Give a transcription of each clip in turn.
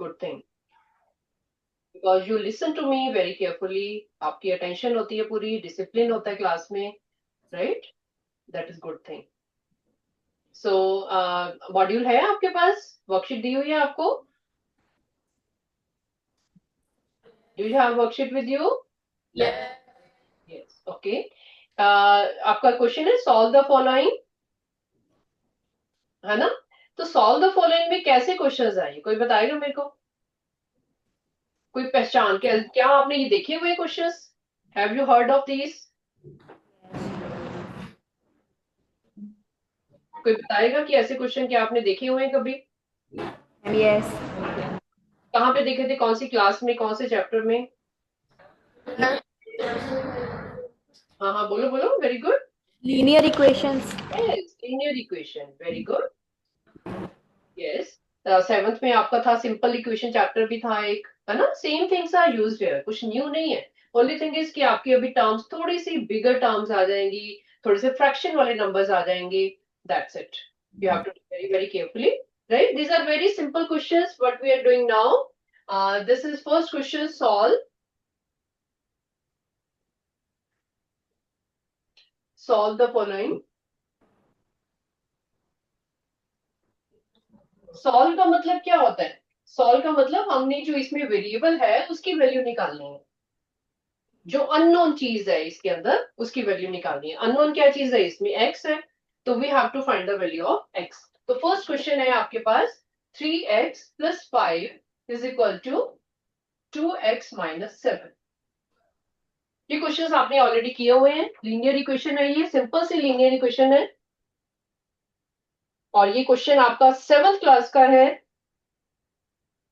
Good thing, because you listen to me very carefully, आपकी attention होती है पूरी, डिसिप्लिन होता है क्लास में, right? That is good thing. So module है आपके पास, वर्कशीट दी हुई है आपको? Do you have worksheet with you? Yes, okay. आपका क्वेश्चन है सॉल्व द फॉलोइंग, है ना? तो सॉल्व द फॉलोइंग में कैसे क्वेश्चंस आए, कोई बताएगा मेरे को? कोई पहचान क्या आपने ये देखे हुए questions? Have you heard of these? कोई बताएगा कि ऐसे क्वेश्चन क्या आपने देखे हुए हैं कभी? यस। कहाँ पे देखे थे, कौन सी क्लास में, कौन से चैप्टर में? हाँ हाँ, बोलो बोलो, very good. Linear equations. Yes, linear equation, very good. Yes, seventh में आपका था सिंपल इक्वेशन चैप्टर भी था एक, है ना? Same things are used here, कुछ न्यू नहीं है। ओनली थिंग इज कि आपकी अभी टर्म्स थोड़ी सी बिगर टर्म्स आ जाएंगी, थोड़े से फ्रैक्शन वाले नंबर्स आ जाएंगे, that's it. You have to do very very carefully, right? These are very simple questions what we are doing now. This is first question, solve the following। सॉल्व का मतलब क्या होता है? सॉल्व का मतलब हमने जो इसमें वेरिएबल है उसकी वैल्यू निकालनी है, जो अननोन चीज है इसके अंदर उसकी वैल्यू निकालनी है। अननोन क्या चीज है इसमें? एक्स है, तो we have to find the value of x. तो फर्स्ट क्वेश्चन है आपके पास, 3x + 5 is equal to 2x - 7। ये क्वेश्चंस आपने ऑलरेडी किए हुए हैं, लीनियर इक्वेशन है, ये सिंपल सी लीनियर इक्वेशन है, और ये क्वेश्चन आपका 7th क्लास का है।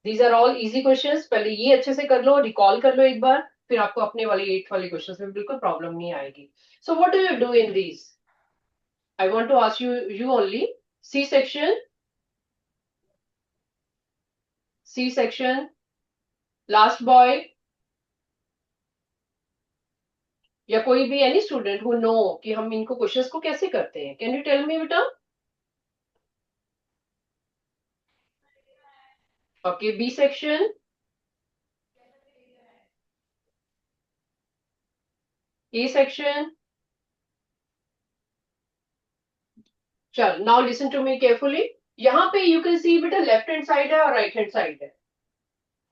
These are all easy questions, पहले ये अच्छे से कर लो, रिकॉल कर लो एक बार, फिर आपको अपने वाले 8th वाले क्वेश्चंस में बिल्कुल प्रॉब्लम नहीं आएगी। So what do you do in these? I want to ask you only, C section, C section, last boy, या कोई भी एनी स्टूडेंट हु नो कि हम इनको क्वेश्चंस को कैसे करते हैं, कैन यू टेल मी बेटा? Okay, B section, A section. चल, now listen to me carefully. यहाँ पे यू कैन सी बेटा लेफ्ट हैंड साइड है और राइट हैंड साइड है।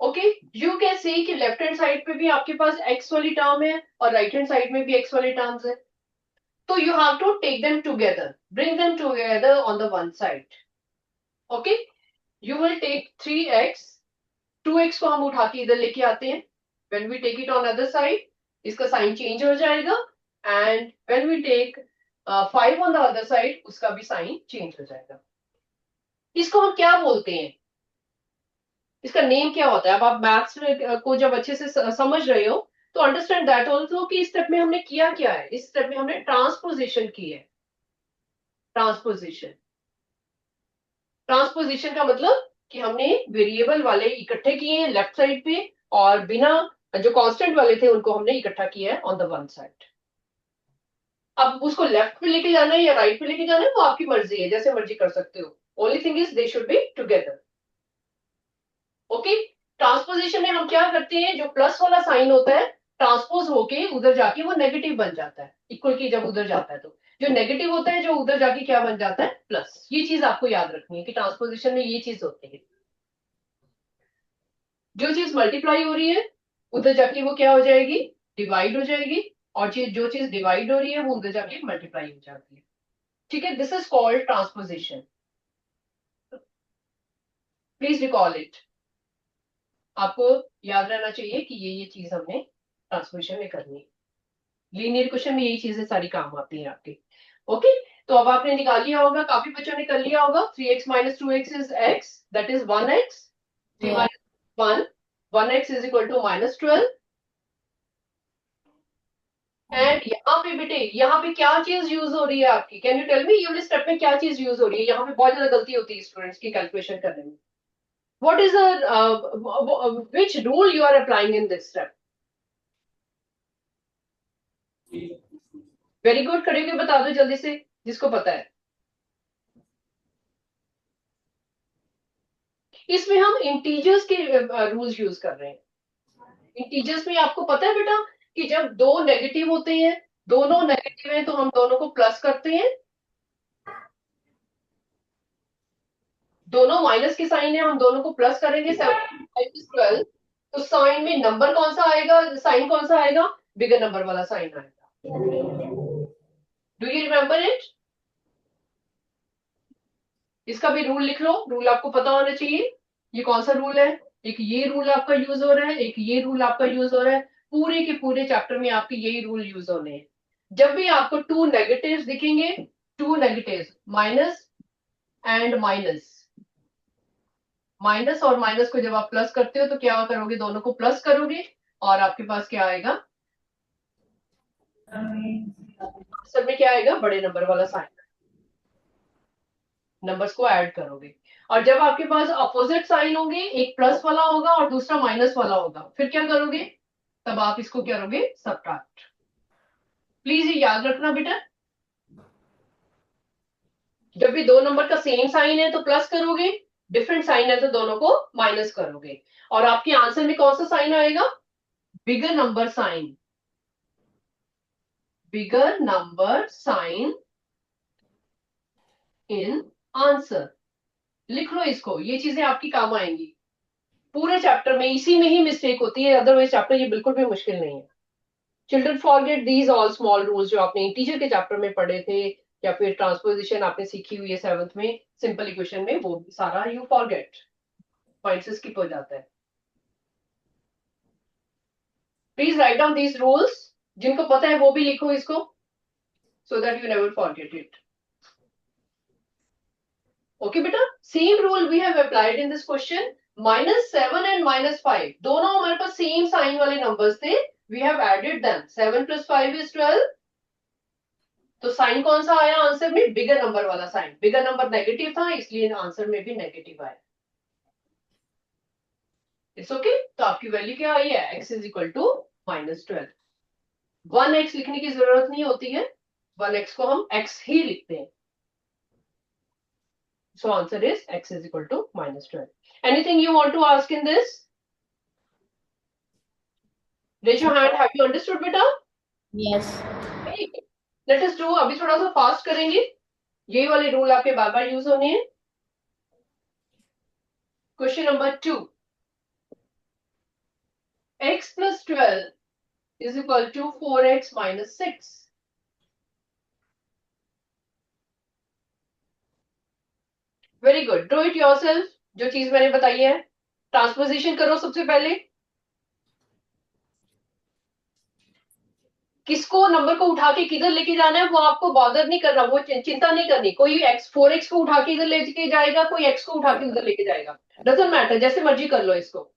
ओके, यू कैन सी कि लेफ्ट हैंड साइड पे भी आपके पास एक्स वाली टर्म है और राइट हैंड साइड में भी एक्स वाली टर्म्स है। तो you have to take them together, bring them together on the one side. Okay, you will take 3x, 2x को हम उठा के इधर लेके आते हैं, when we take it on other side इसका साइन चेंज हो जाएगा, and when we take 5 on the other side उसका भी साइन चेंज हो जाएगा। इसको हम क्या बोलते हैं, इसका नेम क्या होता है? अब आप मैथ्स को जब अच्छे से समझ रहे हो तो अंडरस्टैंड दैट ऑल्सो कि इस स्टेप में हमने किया क्या है। इस स्टेप में हमने ट्रांसपोजिशन की है, ट्रांसपोजिशन। ट्रांसपोजिशन का मतलब कि हमने वेरिएबल वाले इकट्ठे किए हैं लेफ्ट साइड पे, और बिना जो कांस्टेंट वाले थे उनको हमने इकट्ठा किया है ऑन द वन साइड। अब उसको लेफ्ट पे लेके जाना है या राइट पे लेके जाना है वो आपकी मर्जी है, जैसे मर्जी कर सकते हो। Only thing is they should be together. Okay, transposition में हम क्या करते हैं, जो प्लस वाला साइन होता है ट्रांसपोज होके उधर जाके वो नेगेटिव बन जाता है, इक्वल की जब उधर जाता है तो जो नेगेटिव होता है जो उधर जाके क्या बन जाता है, प्लस। ये चीज आपको याद रखनी है कि ट्रांसपोजिशन में ये चीज होती है, जो चीज मल्टीप्लाई हो रही है उधर जाके वो क्या हो जाएगी, डिवाइड हो जाएगी, और जो चीज डिवाइड हो रही है वो उधर जाके मल्टीप्लाई हो जाती है। ठीक है, this is called transposition, please recall it. आपको याद रहना चाहिए कि ये चीज हमने ट्रांसपोजिशन में करनी है। लीनियर क्वेश्चन में यही चीजें सारी काम आती हैं आपके। ओके, तो अब आपने निकाल लिया होगा, काफी बच्चों ने कर लिया होगा। 3x - 2x is x, that is 1x। 3 - 1, 1x is equal to -12। And यहाँ पे बेटे, यहाँ पे क्या चीज यूज हो रही है आपकी, can you tell me? Unit step में क्या चीज यूज हो रही है? यहाँ पे बहुत ज्यादा गलती होती है स्टूडेंट्स की कैलकुलेशन करने में। What is which rule you are applying in this step? Very good, खड़े होकर बता दो जल्दी से जिसको पता है। इसमें हम इंटीजर्स के रूल्स यूज कर रहे हैं। इंटीजर्स में आपको पता है बेटा कि जब दो नेगेटिव होते हैं, दोनों नेगेटिव हैं, तो हम दोनों को प्लस करते हैं। दोनों माइनस के साइन है, हम दोनों को प्लस करेंगे। 7 तो साइन में नंबर कौन सा आएगा, साइन कौन सा आएगा, बिगर नंबर वाला साइन आएगा। Do you remember it? इसका भी रूल लिख लो, रूल आपको पता होना चाहिए। ये कौन सा रूल है, एक ये रूल आपका यूज हो रहा है, एक ये रूल आपका यूज हो रहा है। पूरे के पूरे चैप्टर में आपके यही रूल यूज होने हैं। जब भी आपको टू नेगेटिव्स दिखेंगे, two negatives, minus and minus, minus और माइनस को जब आप प्लस करते हो तो क्या करोगे, दोनों को प्लस करोगे और आपके पास क्या आएगा, आंसर में क्या आएगा, बड़े नंबर वाला साइन। नंबर्स को ऐड करोगे और जब आपके पास अपोजिट साइन होंगे, एक प्लस वाला होगा और दूसरा माइनस वाला होगा, फिर क्या करोगे, तब आप इसको क्या करोगे, सबट्रैक्ट। प्लीज ये याद रखना बेटा, जब भी दो नंबर का सेम साइन है तो प्लस करोगे, डिफरेंट साइन है तो दोनों को माइनस करोगे। और आपके आंसर में कौन सा साइन आएगा, bigger number sign, bigger number sign in answer. लिख लो इसको, ये चीजें आपकी काम आएंगी। पूरे चैप्टर में इसी में ही मिस्टेक होती है, अदरवाइज चैप्टर ये बिल्कुल भी मुश्किल नहीं है। Children forget these all small rules जो आपने टीचर के चैप्टर में पढ़े थे, या फिर ट्रांसपोजिशन आपने सीखी हुई है 7th में सिंपल इक्वेशन में, वो सारा यू फॉरगेट, पॉइंट से स्किप हो जाता है। Please write down these rules, जिनको पता है वो भी लिखो इसको, so that you never forget it. Okay बेटा, same rule we have applied in this question. -7 and -5 दोनों हमारे पास सेम साइन वाले नंबर्स थे, वी हैव एडेड देम, 7 + 5 = 12। तो साइन कौन सा आया आंसर में, बिगर नंबर वाला साइन, बिगर नंबर नेगेटिव था इसलिए आंसर में भी नेगेटिव आया। इट्स ओके, तो आपकी वैल्यू क्या आई है, x = -12। 1x लिखने की जरूरत नहीं होती है, 1x को हम x ही लिखते हैं। So answer is x = -12. Anything you want to ask in this? Raise your hand. Have you understood, beta? Yes. Very good. Let us do. अभी थोड़ा सा फास्ट करेंगे, यही वाले रूल आपके बार बार यूज होने हैं। Question number 2, x + 12 = 4x - 6। Very good, do it yourself. जो चीज मैंने बताई है, ट्रांसपोजिशन करो सबसे पहले। किसको नंबर को उठा के किधर लेके जाना है वो आपको बॉदर नहीं करना, वो चिंता नहीं करनी। कोई x 4x को उठा के इधर लेके जाएगा, कोई x को उठा के उधर लेके जाएगा, डजंट मैटर, जैसे मर्जी कर लो इसको,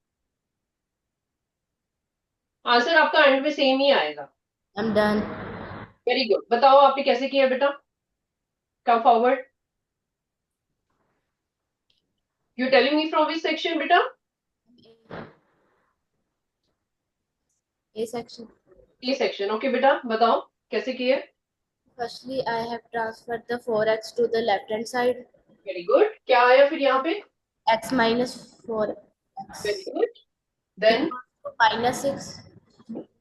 आंसर आपका एंड में सेम ही आएगा। I'm done. वेरी गुड, बताओ आपने कैसे किया बेटा, come forward. You telling me from which section बेटा, A section. ये सेक्शन। ओके बेटा, बताओ कैसे किए। Firstly, I have transferred the 4x to the left hand side. Very good, क्या आया फिर यहाँ पे, X - 4x very good, then -6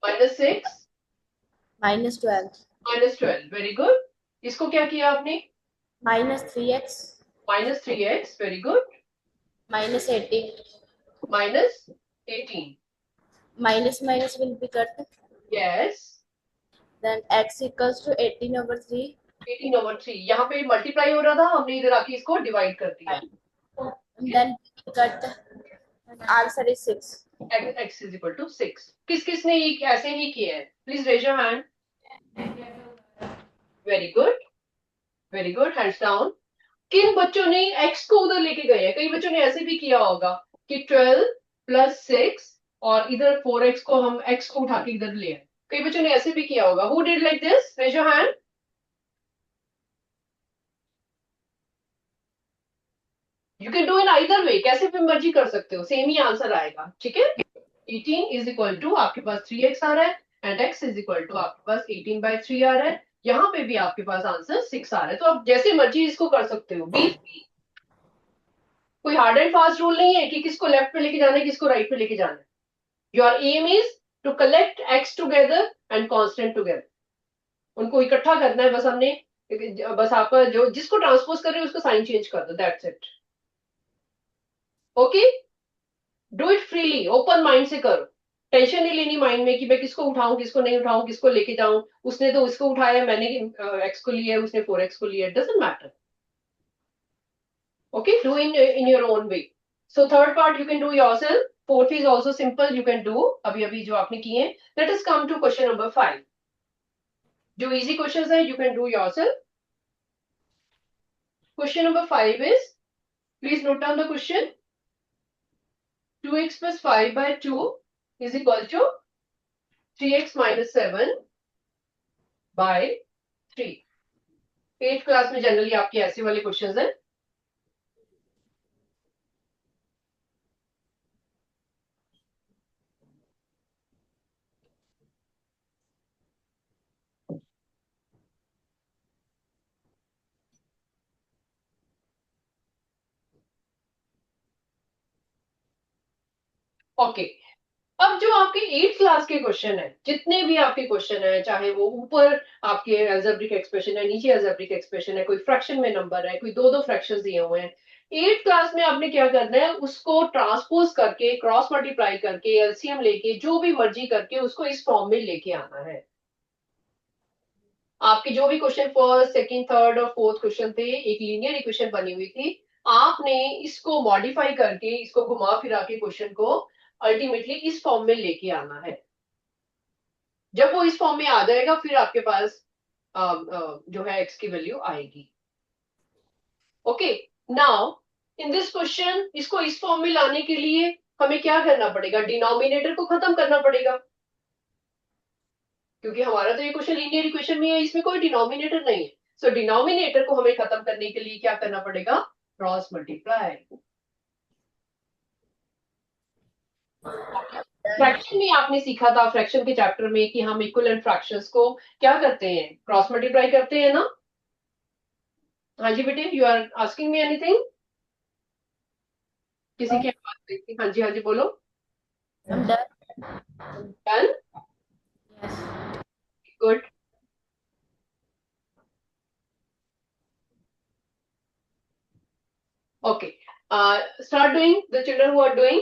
-6 -12 -12, very good. इसको क्या किया आपने, -3x -3x, very good, -18. -18, Minus will be cut. Yes, Then x = 18/3. 18/3, यहाँ पे मल्टीप्लाई हो रहा था, हमने इधर आके इसको डिवाइड कर दिया। Then cut. Answer is 6. x = 6। किस किस ने ऐसे ही किया है, please raise your hand. Very good, very good, hands down. किन बच्चों ने x को उधर लेके गए हैं, कई बच्चों ने ऐसे भी किया होगा कि 12 + 6 और इधर 4x को हम x को उठा के इधर ले आए, कई बच्चों ने ऐसे भी किया होगा। Who did like this, raise your hand. You can do in either way, कैसे भी मर्जी कर सकते हो, सेम ही आंसर आएगा, ठीक है। 18 = आपके पास 3x आ रहा है एंड x = आपके पास 18/3 आ रहा है। यहाँ पे भी आपके पास आंसर 6 आ रहा है, तो आप जैसे मर्जी इसको कर सकते हो। बी कोई हार्ड एंड फास्ट रूल नहीं है कि किसको लेफ्ट पे लेके जाना है, किसको राइट पे लेके जाना है. Your aim is to collect x together and constant together. उनको इकट्ठा करना है बस हमने. बस आप जो जिसको ट्रांसपोज कर रहे हो उसका साइन चेंज कर दो, that's it. Okay, do it freely, open mind से करो. टेंशन नहीं लेनी माइंड में कि मैं किसको उठाऊं किसको नहीं उठाऊं, किसको लेके जाऊं. उसने तो उसको उठाया, मैंने एक्स को लिया है, उसने 4x को लिया, doesn't matter. Okay, do in your own way. So third part you can do yourself. Fourth is also simple, you can do अभी अभी जो आपने किए. Let us come to question number 5. जो easy questions है you can do yourself. Question number 5 is, please note down the question. 2x plus 5 by 2 is equal to 3x minus 7 by 3. 8th class में generally आपके ऐसे वाले questions हैं. Okay, अब जो आपके 8th क्लास के क्वेश्चन है, जितने भी आपके क्वेश्चन है, चाहे वो ऊपर आपके अलजेब्रिक एक्सप्रेशन है, नीचे अलजेब्रिक एक्सप्रेशन है, कोई फ्रैक्शन में नंबर है, कोई दो दो फ्रैक्शंस दिए हुए हैं, 8th क्लास में आपने क्या करना है, उसको ट्रांसपोज करके, क्रॉस मल्टीप्लाई करके, एलसीएम लेके, जो भी मर्जी करके उसको इस फॉर्म में लेके आना है. आपके जो भी क्वेश्चन फर्स्ट सेकंड थर्ड और फोर्थ क्वेश्चन थे, एक लीनियर इक्वेशन बनी हुई थी, आपने इसको मॉडिफाई करके, इसको घुमा फिरा के क्वेश्चन को अल्टीमेटली इस फॉर्म में लेके आना है. जब वो इस फॉर्म में आ जाएगा फिर आपके पास जो है एक्स की वैल्यू आएगी. Okay, now in this question इसको इस फॉर्म में लाने के लिए हमें क्या करना पड़ेगा, डिनोमिनेटर को खत्म करना पड़ेगा. क्योंकि हमारा तो ये क्वेश्चन लीनियर इक्वेशन में है, इसमें कोई डिनोमिनेटर नहीं है. सो डिनोमिनेटर को हमें खत्म करने के लिए क्या करना पड़ेगा, क्रॉस मल्टीप्लाई. फ्रैक्शन में आपने सीखा था, फ्रैक्शन के चैप्टर में, कि हम इक्वलेंट फ्रैक्शंस को क्या करते हैं, क्रॉस मल्टीप्लाई करते हैं ना. हाँ जी बेटे, you are asking me anything. किसी की आवाज नहीं थी. हाँ जी, हाँ जी, बोलो. I'm done. Done, Yes. Good. Okay, start doing, the children who are doing.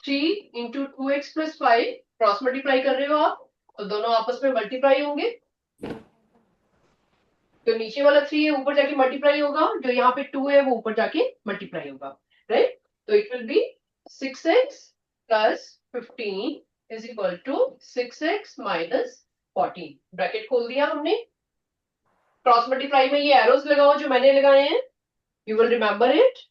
3 into 2x+5 cross multiply कर रहे हो आप, तो दोनों आपस में मल्टीप्लाई होंगे. तो नीचे वाला 3 है, ऊपर जाके मल्टीप्लाई होगा, जो यहाँ पे 2 है वो ऊपर जाके मल्टीप्लाई होगा. राइट, तो it will be 6x plus 15 is equal to 6x minus 14. Bracket खोल दिया हमने. क्रॉस मल्टीप्लाई में ये एरोज लगाओ जो मैंने लगाए हैं, you will remember it.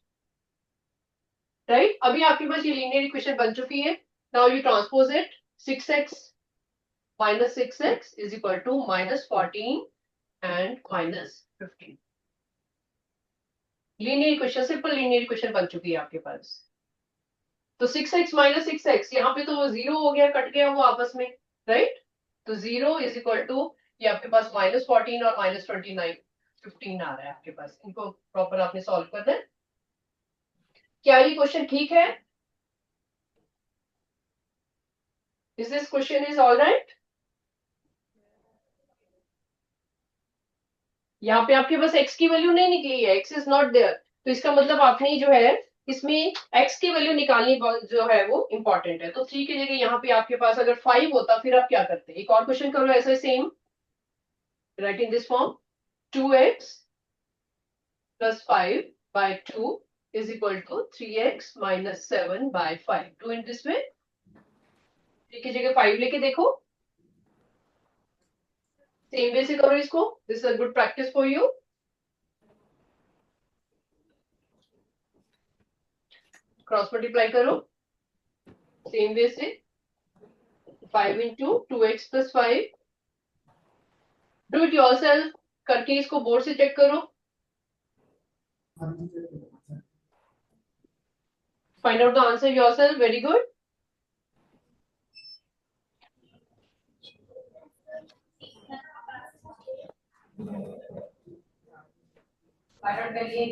Right, अभी आपके पास ये लीनियर इक्वेशन बन चुकी है. Now you transpose it. 6x minus 6x is equal to minus 14 and minus 15. Linear equation, simple linear equation बन चुकी है आपके पास. तो 6x माइनस 6x, यहाँ पे तो जीरो हो गया, कट गया वो आपस में. राइट, तो 0 इज इक्वल टू, ये आपके पास -14 और -29, 15 आ रहा है आपके पास. इनको प्रॉपर आपने सॉल्व करना है. क्या ये क्वेश्चन ठीक है? Is this question is all right? यहाँ पे आपके पास x की वैल्यू नहीं निकली है, x इज नॉट देयर. तो इसका मतलब आपने जो है इसमें x की वैल्यू निकालनी जो है वो इंपॉर्टेंट है. तो 3 की जगह यहाँ पे आपके पास अगर 5 होता, फिर आप क्या करते? एक और क्वेश्चन करो ऐसा same, right in this form. 2x plus 5 by 2 is equal to 3x minus 7 by 5. Do in this way. 3 की जगह 5 लेके देखो, सेम वे से करो इसको. This is a good practice for you. Cross multiply करो सेम वे से. 5 into 2x plus 5. Do it your self करके इसको बोर्ड से चेक करो. Find out the answer your self. Very good. Find out करिए.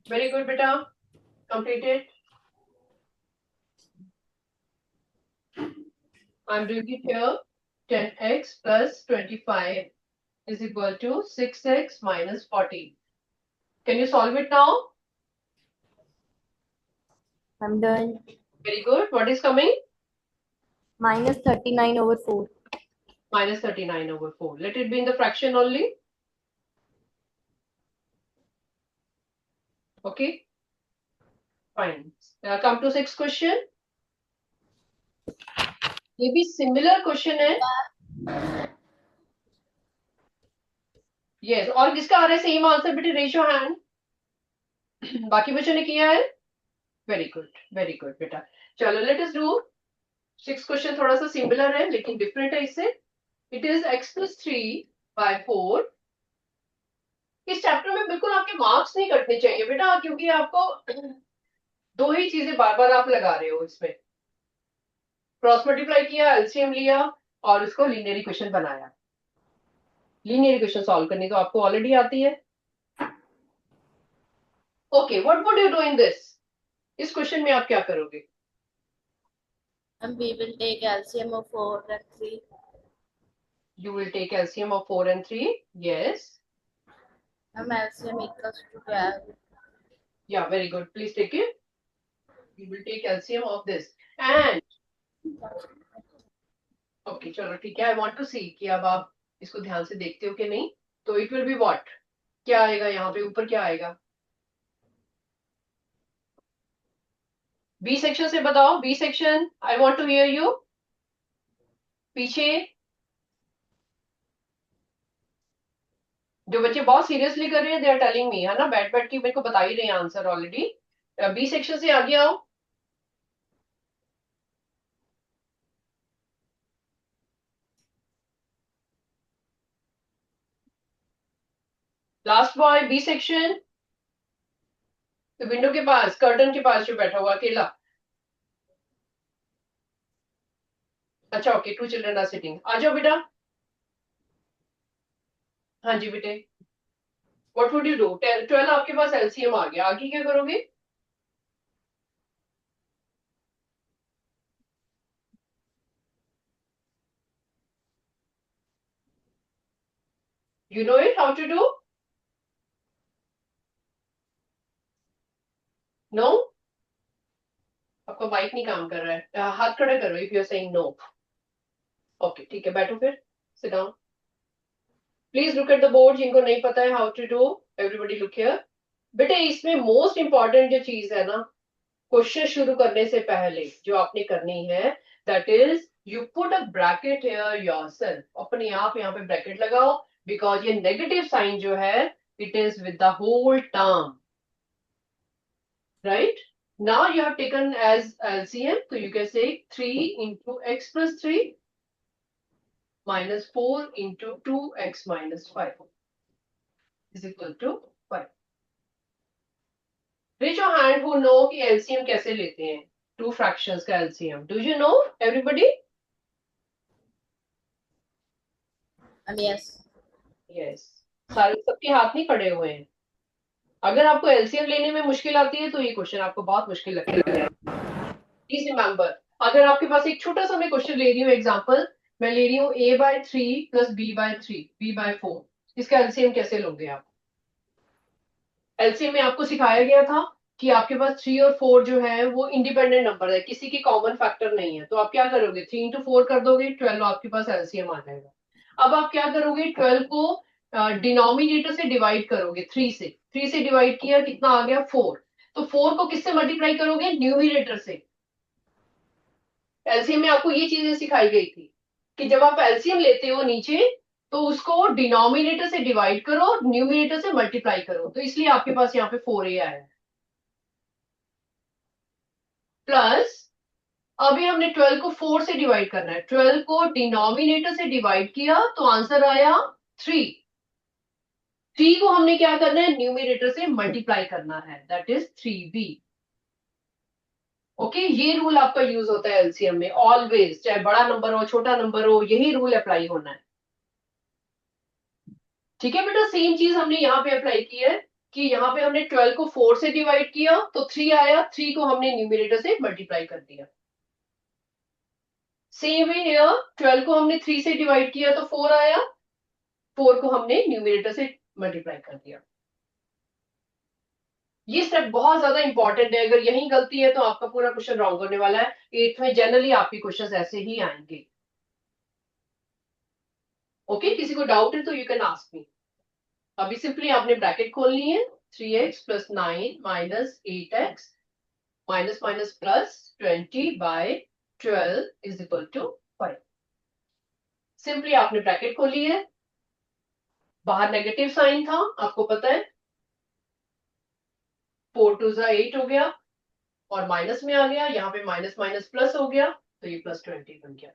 वेरी गुड बेटा, completed. I am doing it here. 10x plus 25 is equal to 6x minus 40. Can you solve it now? I'm done. Very good. What is coming? Minus 39 over 4. Minus 39 over 4. Let it be in the fraction only. Okay. Fine. Come to sixth question. ये भी similar question है. Yes, और किसका आ रहा है same answer बेटे? Raise your hand. बाकी बच्चों ने किया है. वेरी गुड, वेरी गुड बेटा. चलो let us do six question. थोड़ा सा सिमिलर है लेकिन डिफरेंट है इससे. It is x+3/4. इस चैप्टर में बिल्कुल आपके मार्क्स नहीं कटने चाहिए बेटा, क्योंकि आपको दो ही चीजें बार बार आप लगा रहे हो इसमें. क्रॉस मल्टीप्लाई किया, एलसीएम लिया और उसको लीनियर इक्वेशन बनाया. लीनियर इक्वेशन सॉल्व करनी तो आपको ऑलरेडी आती है. Okay, what would you do in this? इस क्वेश्चन में आप क्या करोगे? And we will take LCM of 4 and 3. You will take LCM of 4 and 3. Yes. LCM equals to 12. Yeah, very good. Please take it. You will take LCM of this. And okay, चलो ठीक है. I want to see कि अब आप इसको ध्यान से देखते हो कि नहीं. तो it will be what? क्या आएगा यहाँ पे? ऊपर क्या आएगा? बी सेक्शन से बताओ. B section, I want to hear you. पीछे जो बच्चे बहुत सीरियसली कर रहे हैं, दे आर टेलिंग मी, है ना, बैठ बैठ के मेरे को बता ही रहे हैं आंसर ऑलरेडी. बी सेक्शन से आगे आओ. Last boy B section. तो विंडो के पास, कर्टन के पास जो बैठा हुआ अकेला. अच्छा ओके, 2 चिल्ड्रन आर सिटिंग. आ जाओ बेटा. हाँ जी बेटे. What would you do? 12 आपके पास एलसीएम आ गया, आगे क्या करोगे? You know it how to do? No. आपका माइक नहीं काम कर रहा है. हाथ खड़ा करो if you are saying no. Okay ठीक है, बैठो फिर. Sit down. Please look at the board. जिनको नहीं पता है how to do, everybody look here. बेटे इसमें मोस्ट इंपॉर्टेंट जो चीज है ना, क्वेश्चन शुरू करने से पहले जो आपने करनी है, that is you put a bracket here yourself. अपने आप यहाँ पे ब्रैकेट लगाओ, बिकॉज ये नेगेटिव साइन जो है, it is with the whole term. Right. Now you have taken as LCM, so you can say 3 into x plus 3 minus 4 into 2x minus 5 is equal to 5. Raise your hand who know कि LCM कैसे लेते हैं, two fractions का LCM. Do you know everybody? Yes. Yes. सारे सबके हाथ नहीं खड़े हुए हैं. अगर आपको एलसीएम लेने में मुश्किल आती है तो ये क्वेश्चन आपको बहुत मुश्किल लगेगा. प्लीज रिमेंबर, अगर आपके पास एक छोटा सा मैं क्वेश्चन ले रही हूँ, एग्जांपल मैं ले रही हूँ a/3 प्लस b/3 b/4. इसका एलसीएम कैसे लोगे आप? एलसीएम में आपको सिखाया गया था कि आपके पास 3 और 4 जो है वो इंडिपेंडेंट नंबर है, किसी की कॉमन फैक्टर नहीं है. तो आप क्या करोगे? 3 इंटू 4 कर दोगे, 12 आपके पास एलसीएम आ जाएगा. अब आप क्या करोगे? 12 को डिनोमिनेटर से डिवाइड करोगे. 3 से डिवाइड किया, कितना आ गया? 4. तो 4 को किससे मल्टीप्लाई करोगे? न्यूमिनेटर से. एलसीएम में आपको ये चीजें सिखाई गई थी कि जब आप एलसीएम लेते हो नीचे, तो उसको डिनोमिनेटर से डिवाइड करो, न्यूमिनेटर से मल्टीप्लाई करो. तो इसलिए आपके पास यहाँ पे 4a आया है. प्लस अभी हमने 12 को 4 से डिवाइड करना है. 12 को डिनोमिनेटर से डिवाइड किया तो आंसर आया 3. 3 को हमने क्या करना है? न्यूमिनेटर से मल्टीप्लाई करना है, दैट इज 3b. ओके, ये रूल आपका यूज होता है एलसीएम में ऑलवेज, चाहे बड़ा नंबर हो छोटा नंबर हो, यही रूल अप्लाई होना है. ठीक है बेटा, सेम चीज हमने यहाँ पे अप्लाई की है. कि यहाँ पे हमने 12 को 4 से डिवाइड किया तो 3 आया, 3 को हमने न्यूमरेटर से मल्टीप्लाई कर दिया। सेम वे हियर 12 को हमने 3 से डिवाइड किया तो 4 आया, 4 को हमने न्यूमरेटर से मल्टीप्लाई कर दिया। ये स्टेप बहुत ज्यादा इंपॉर्टेंट है, अगर यही गलती है तो आपका पूरा क्वेश्चन रॉन्ग होने वाला है। 8th में जनरली आपके क्वेश्चन ऐसे ही आएंगे। ओके, किसी को डाउट है तो यू कैन आस्क मी। अभी सिंपली आपने ब्रैकेट खोलनी है, 3x plus 9 minus 8x minus minus plus 20/12 is equal to 5। Simply आपने ब्रैकेट खोली है, बाहर नेगेटिव साइन था आपको पता है, 4 2 8 हो गया और माइनस में आ गया, यहाँ पे माइनस माइनस प्लस हो गया तो ये प्लस 20 बन गया।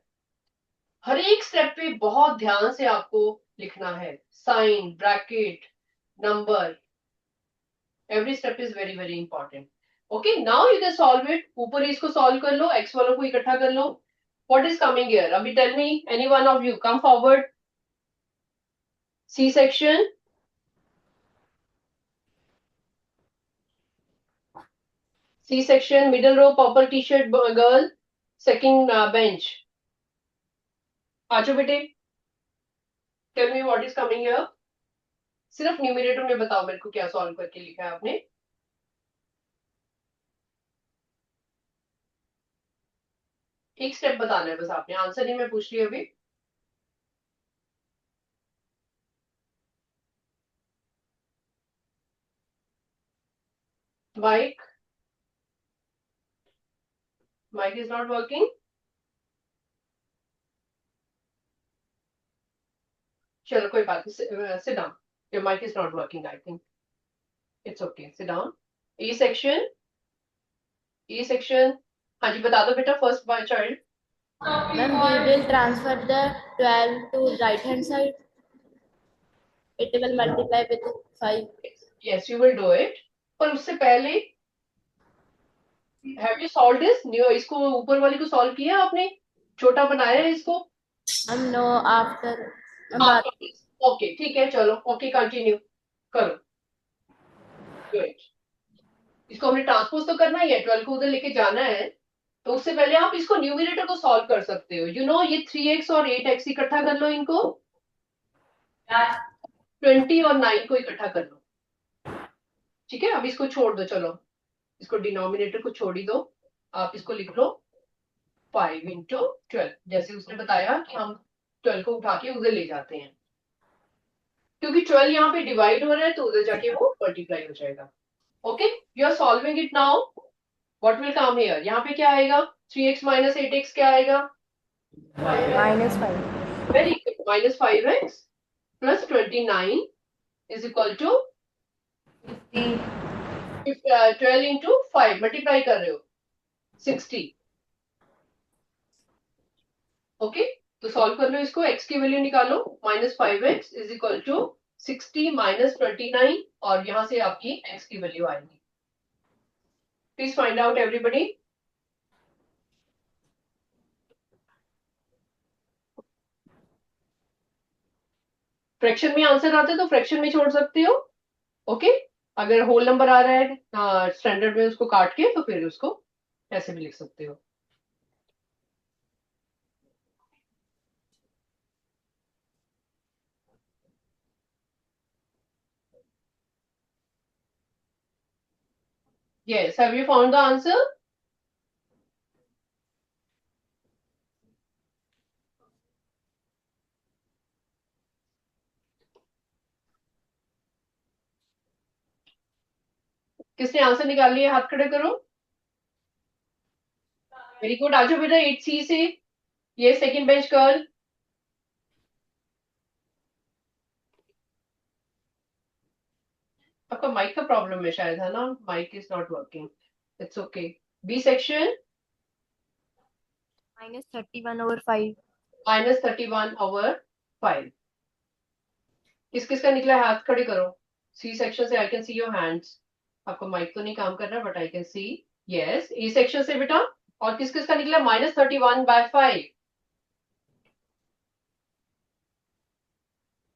हर एक स्टेप पे बहुत ध्यान से आपको लिखना है, sign, bracket, number, every step is very very important. Okay, now you can solve it. ऊपर इसको सॉल्व कर लो, एक्स वालों को इकट्ठा कर लो। What is coming here? अभी tell me, any one of you come forward. C section, C section, middle row, purple T shirt girl, second bench. आजो बेटे, tell me what is coming here. सिर्फ numerator में बताओ मेरे को क्या solve करके लिखा है आपने। एक स्टेप बताना है बस आपने, आंसर नहीं मैं पूछ रही अभी। Mic, mic is not working. चलो कोई बात नहीं, sit down. Your mic is not working, I think it's okay, sit down. E section, E section, हाँ जी बता दो बेटा, first by child. Ma'am, we will transfer the 12 to right hand side. It will multiply with 5. Yes you will do it, पर उससे पहले have you solve this new, इसको ऊपर वाली को सॉल्व किया आपने, छोटा बनाया है इसको? No, after. Ma'am, ओके ठीक है, चलो ओके कंटिन्यू करो। गुड, इसको हमने ट्रांसपोज तो करना ही है, 12 को उधर लेके जाना है, तो उससे पहले आप इसको न्यूमरेटर को सॉल्व कर सकते हो। यू नो, ये 3x और 8x इकट्ठा कर लो, इनको 20 और 9 को इकट्ठा कर लो। ठीक है, अब इसको छोड़ दो, चलो इसको डिनोमिनेटर को छोड़ ही दो, आप इसको लिख लो 5 × 12, जैसे उसने बताया कि हम 12 को उठा के उधर ले जाते हैं, क्योंकि 12 यहाँ पे डिवाइड हो रहा है तो उधर जाके वो मल्टीप्लाई हो जाएगा। Okay, you are solving it now. What will come here? यहाँ पे क्या आएगा? 3x माइनस 8x क्या आएगा? -5। Very good, -5x plus 29 is equal to 12 into 5, multiply कर रहे हो 60। ओके, तो सॉल्व कर लो इसको, x की वैल्यू निकालो, -5x is equal to 60 minus 29, और यहां से आपकी x की वैल्यू आएगी। Please find out everybody. Fraction में आंसर आता है तो फ्रैक्शन में छोड़ सकते हो। ओके, अगर होल नंबर आ रहा है स्टैंडर्ड में, उसको काट के तो फिर उसको ऐसे भी लिख सकते हो। Yes, have you found the answer? किसने आंसर निकाल लिया, हाथ खड़े करो। वेरी गुड, आ जाओ बेटा 8C से, ये सेकंड बेंच गर्ल। आपका माइक का प्रॉब्लम है शायद, है ना? Mic is not working, it's okay. B section, -31/5। -31/5। किस किस का निकला है, हाथ खड़े करो। सी सेक्शन से I can see your hands. आपका माइक तो नहीं काम कर रहा but I can see. Yes, A section से बेटा, और किस किस का निकला -31/5?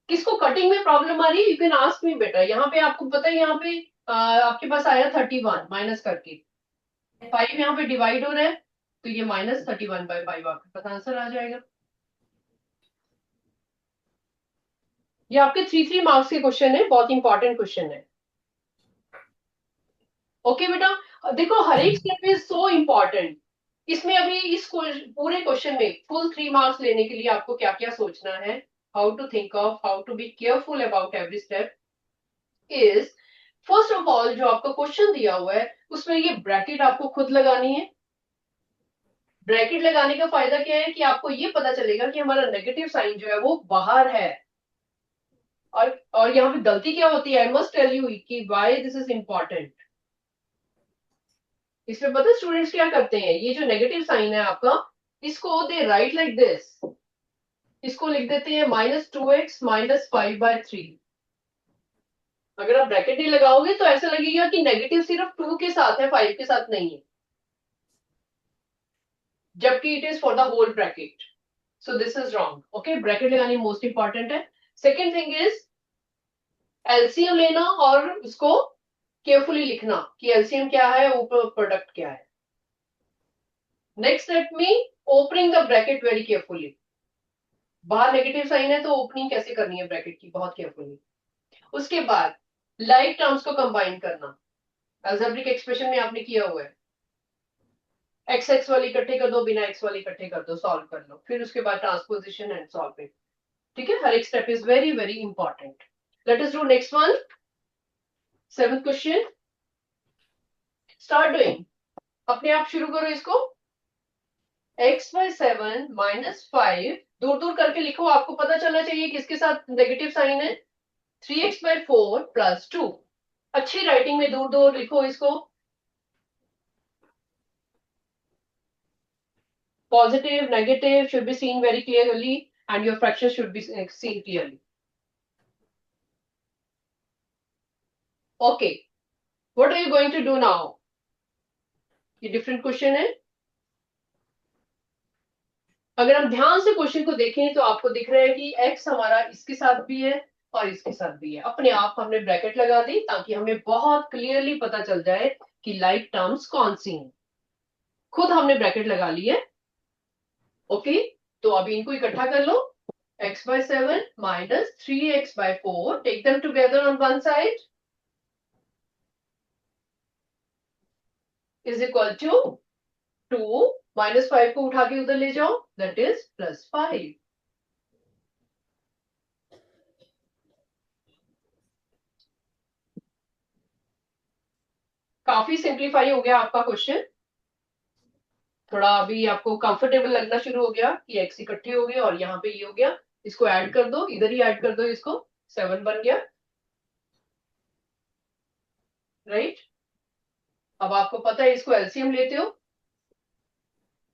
किसको कटिंग में प्रॉब्लम आ रही है, यू कैन आस्क मी बेटा। यहाँ पे आपको पता है, यहाँ पे आपके पास आया 31 माइनस करके 5 यहाँ पे डिवाइड हो रहा है, तो ये -31/5 आपके पास आंसर आ जाएगा। ये आपके 3 मार्क्स के क्वेश्चन है, बहुत इंपॉर्टेंट क्वेश्चन है। ओके बेटा, देखो हर एक स्टेप इज सो इम्पॉर्टेंट। इसमें अभी इस पूरे क्वेश्चन में फुल 3 मार्क्स लेने के लिए आपको क्या क्या सोचना है, how to think of, how to be careful about every step is, first of all जो आपको क्वेश्चन दिया हुआ है उसमें ये ब्रैकेट आपको खुद लगानी है। ब्रैकेट लगाने का फायदा क्या है कि आपको ये पता चलेगा कि हमारा नेगेटिव साइन जो है वो बाहर है। और यहाँ पे गलती क्या होती है, आई मस्ट टेल यू कि व्हाई दिस इज इंपॉर्टेंट। इसमें पता स्टूडेंट्स क्या करते हैं, ये जो नेगेटिव साइन है आपका, इसको दे राइट लाइक दिस, इसको लिख देते हैं -2x -5/3। अगर आप ब्रैकेट नहीं लगाओगे तो ऐसा लगेगा कि नेगेटिव सिर्फ 2 के साथ है, 5 के साथ नहीं है, जबकि it is for the whole bracket. So this is wrong. Okay, bracket लगानी मोस्ट इंपॉर्टेंट है। सेकेंड थिंग इज एलसीएम लेना और उसको केयरफुली लिखना कि एलसीएम क्या है, ऊपर प्रोडक्ट क्या है। नेक्स्ट स्टेप में opening the bracket very carefully. बाहर नेगेटिव साइन है तो ओपनिंग कैसे करनी है ब्रैकेट की, बहुत केयरफुली। उसके बाद लाइक टर्म्स को कंबाइन करना, अलजेब्रिक एक्सप्रेशन में आपने किया हुआ है, एक्स एक्स वाली इकट्ठे कर दो, बिना एक्स वाली इकट्ठे कर दो, सॉल्व कर लो, फिर उसके बाद ट्रांसपोजिशन एंड सॉल्विंग। ठीक है, हर एक step is very very important. Let us do next one, 7th question. Start doing, अपने आप शुरू करो इसको। x/7 -5, दूर दूर करके लिखो, आपको पता चलना चाहिए किसके साथ नेगेटिव साइन है। 3x/4 + 2, अच्छी राइटिंग में दूर दूर लिखो इसको। Positive, negative should be seen very clearly and your fractions should be seen clearly. Okay, what are you going to do now? ये डिफरेंट क्वेश्चन है। अगर हम ध्यान से क्वेश्चन को देखें तो आपको दिख रहा है कि x हमारा इसके साथ भी है और इसके साथ भी है। अपने आप हमने ब्रैकेट लगा दी ताकि हमें बहुत क्लियरली पता चल जाए कि लाइक टर्म्स कौन सी हैं। खुद हमने ब्रैकेट लगा ली है। ओके, तो अभी इनको इकट्ठा कर लो। x/7 -3x/4, take them together on one side is equal to 2, -5 को उठा के उधर ले जाओ, that is +5। काफी सिंप्लीफाई हो गया आपका क्वेश्चन। थोड़ा अभी आपको कंफर्टेबल लगना शुरू हो गया कि एक्स इकट्ठे हो गए और यहाँ पे ये हो गया। इसको ऐड कर दो, इधर ही ऐड कर दो, इसको 7 बन गया, राइट। अब आपको पता है इसको एलसीएम लेते हो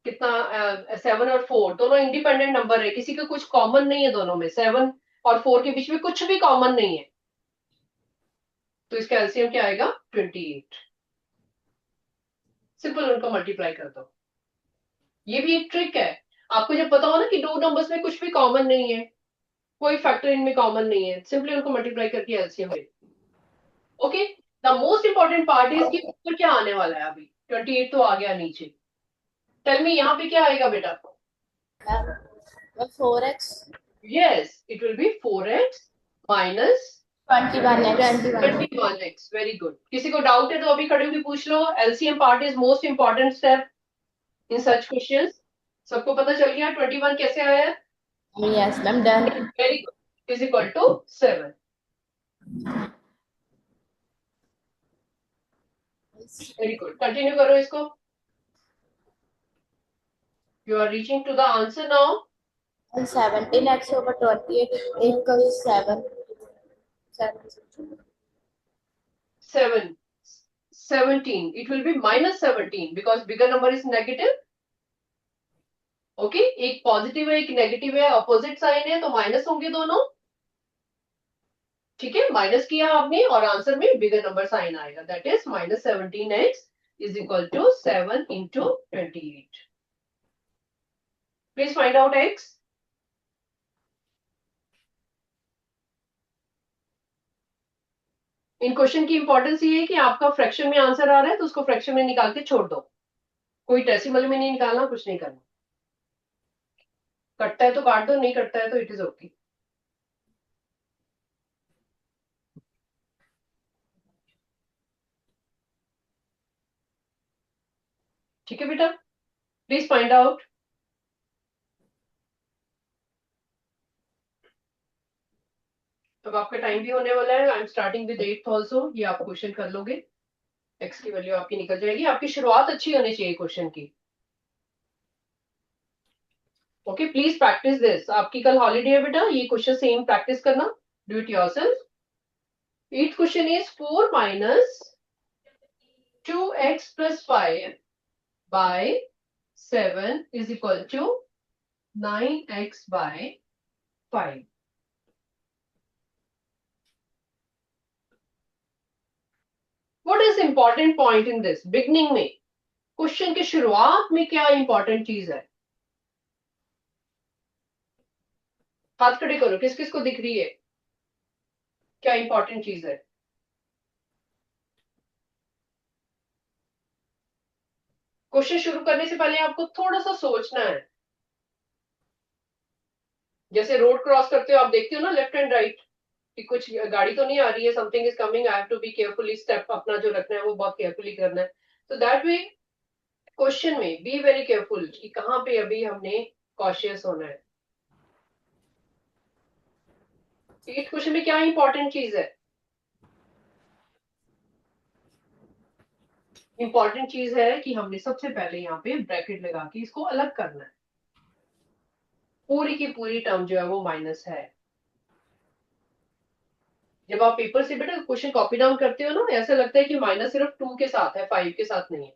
कितना, 7 और 4 दोनों इंडिपेंडेंट नंबर है, किसी का कुछ कॉमन नहीं है दोनों में, 7 और 4 के बीच में कुछ भी कॉमन नहीं है, तो इसका एलसीएम क्या आएगा, 28। सिंपल उनको मल्टीप्लाई कर दो। ये भी एक ट्रिक है, आपको जब पता हो ना कि दो नंबर्स में कुछ भी कॉमन नहीं है, कोई फैक्टर इनमें कॉमन नहीं है, सिंपली उनको मल्टीप्लाई करके एलसीएम ले। Okay, the most important part is कि ऊपर क्या आने वाला है। अभी 28 तो आ गया नीचे, टेल मी यहाँ पे क्या आएगा बेटा। 4x, yes, it will be 4x minus 21x। Very good. किसी को डाउट है तो अभी खड़े होकर पूछ लो। LCM part is most important step in such questions. सबको पता चल गया 21 कैसे आया है? yes ma'am, done. Very good, is equal to 7। Very good, continue करो इसको। You are reaching to the answer now. 17x over 28 equals 7. 17, it will be -17 because bigger number is negative. Okay, एक पॉजिटिव है एक negative है, opposite sign है तो minus होंगे दोनों। ठीक है, माइनस किया आपने और आंसर में बिगर नंबर साइन आएगा, that is -17x is equal to 7 into 28। Please find out x। इन क्वेश्चन की इंपॉर्टेंस ये है कि आपका फ्रैक्शन में आंसर आ रहा है तो उसको फ्रैक्शन में निकाल के छोड़ दो, कोई डेसिमल में नहीं निकालना, कुछ नहीं करना। कटता है तो काट दो, नहीं कटता है तो इट इज ओके। ठीक है बेटा, प्लीज फाइंड आउट। अब आपका टाइम भी होने वाला है, I am starting with 8th also, ये आप क्वेश्चन कर लोगे, एक्स की वैल्यू आपकी निकल जाएगी। आपकी शुरुआत अच्छी होनी चाहिए क्वेश्चन की। Okay, please practice this. आपकी कल हॉलीडे है बेटा, ये क्वेश्चन सेम प्रैक्टिस करना, do it yourself. 8th question is 4 minus 2x plus 5 by 7 is equal to 9x by 5. What is important point in this? Beginning में, question के शुरुआत में क्या इंपॉर्टेंट चीज है? हाथ खड़े करो, किस किस को दिख रही है क्या इंपॉर्टेंट चीज है? क्वेश्चन शुरू करने से पहले आपको थोड़ा सा सोचना है। जैसे रोड क्रॉस करते हो, आप देखते हो ना लेफ्ट एंड राइट कि कुछ गाड़ी तो नहीं आ रही है, something is coming, I have to be carefully, step अपना जो रखना है वो बहुत केयरफुली करना है। तो दैट वे क्वेश्चन में बी वेरी केयरफुल कि कहां पे अभी हमने कॉशियस होना है। 8th क्वेश्चन में क्या इंपॉर्टेंट चीज है? इंपॉर्टेंट चीज है कि हमने सबसे पहले यहाँ पे ब्रैकेट लगा के इसको अलग करना है। पूरी की पूरी टर्म जो है वो माइनस है। जब आप पेपर से बेटा क्वेश्चन कॉपी डाउन करते हो ना, ऐसा लगता है कि माइनस सिर्फ 2 के साथ है, 5 के साथ नहीं है,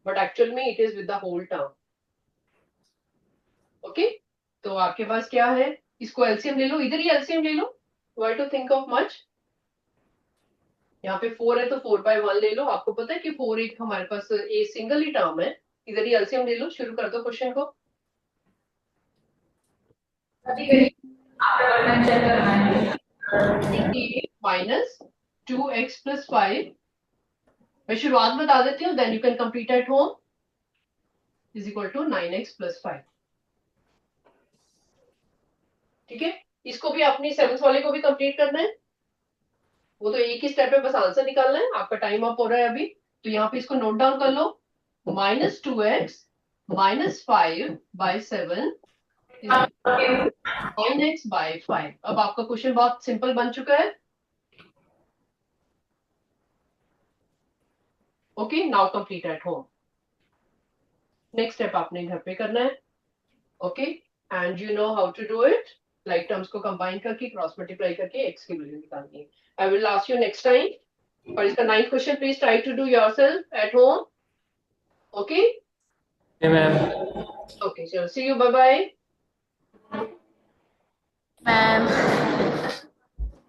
बट एक्चुअल में it is with the whole term. Okay, तो आपके पास क्या है, इसको एलसीएम ले लो, इधर ही एलसीएम ले लो, why to think of much. यहाँ पे 4 है तो 4/1 ले लो, आपको पता है कि 4 एक हमारे पास ए सिंगल ही टर्म है, इधर ही एलसीएम ले लो, शुरू कर दो क्वेश्चन को। माइनस 2x प्लस 5, मैं शुरुआत बता देती हूँ, then you can complete at home, is equal to 9x plus 5। ठीक है, इसको भी अपनी 7th वाले को भी कंप्लीट करना है, वो तो एक ही स्टेप है, बस आंसर निकालना है। आपका टाइम अप हो रहा है अभी, तो यहाँ पे इसको नोट डाउन कर लो, -2x -5/7 9x/5। अब आपका क्वेश्चन बहुत सिंपल बन चुका है। Okay, now complete at home. Next step आपने घर पे करना है। Okay, and you know how to do it, like terms को कंबाइन करके क्रॉस मल्टीप्लाई करके एक्स की वैल्यू निकालनी है। I will ask you next time. और इसका 9th question please try to do yourself at home. Okay, ma'am. Okay, चलो सी यू, बाय बाय।